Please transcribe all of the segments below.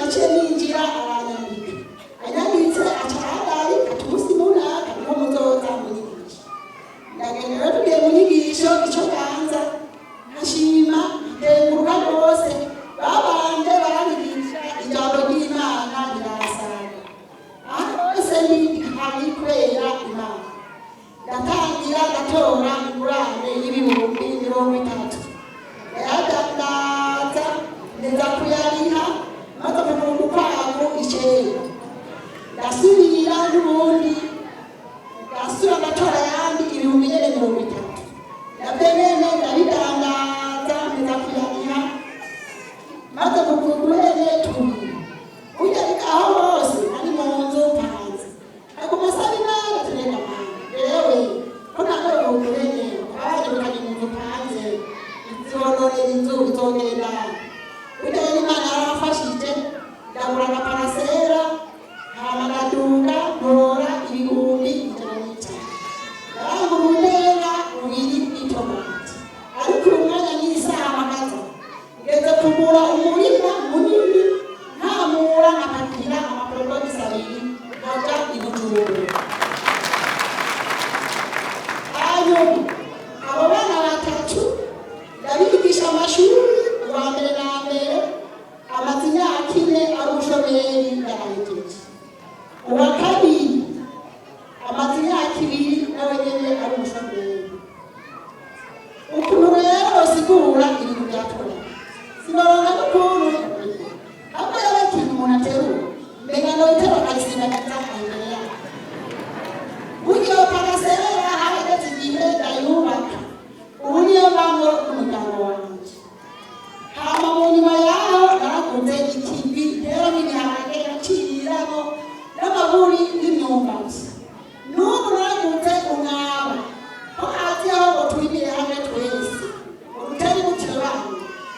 naciye ninjira aranyandika anyanditse acahadari atubusimuna kaniho muzoza munyigisho ndagenda rero tugiye munyigisho ico ganza nkashima ndenguruka rwose babanje baranyigisha ijambo ry'Imana rirasaga aha hose ni hari kwera Imana ndatangira ndatora ingurane y'ibihumbi 30 yadandaza neza kuyariha maze mu kwago icenda ndasubira n'ubundi ndasubira ndatora yandi ibihumbi 30 ndabenene ndabidandaza neza kuyariha maze mu kuguhene tubiri ujya aho hose ari mu nzu mpanze aguma asaba Imana tureka ewe ko nagore ubuhene abaje bakajya mu nzu mpanze izononera inzu izogenda ujya Imana yarafashije ndagura agaparasera hama ndaduga ntora ibihumbi 100 yarangura umunega ubiri itomati ariko uyu mwanya n'isaha magaza ngeze kugura umurima munini ntamura nkapakira amaporogisi 2 nkaja Ibujumbura hanyuma abo bana batatu ndabigisha amashuri uwa mbere na mbere amaze imyaka 4 ari ubushomeri yarahejeje uwa kabiri amaze imyaka 2 nawe nyene ari ubushomeri ukuntu rero sigura ibintu byatora sinoronka n'ukuntu ahubwo yaba ikintu umuntu aterura mbega noyitera akayisindagiza imbere yawe buryo parasera hahagaze igihe ndayubaka ubu niyo mpamvu n'umuryango wanjye hama mu nyuma yaho narakunze ikivi rero n'ibiharage naciramo n'amaburi y'imyumbati n'ubu narakunze umwaba ko hasi aho ngo twibire hamwe twese urutari mukibano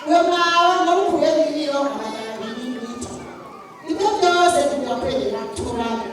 uyo mwaba narukuye n'ibiro 200 ibyo byose tugakorera turane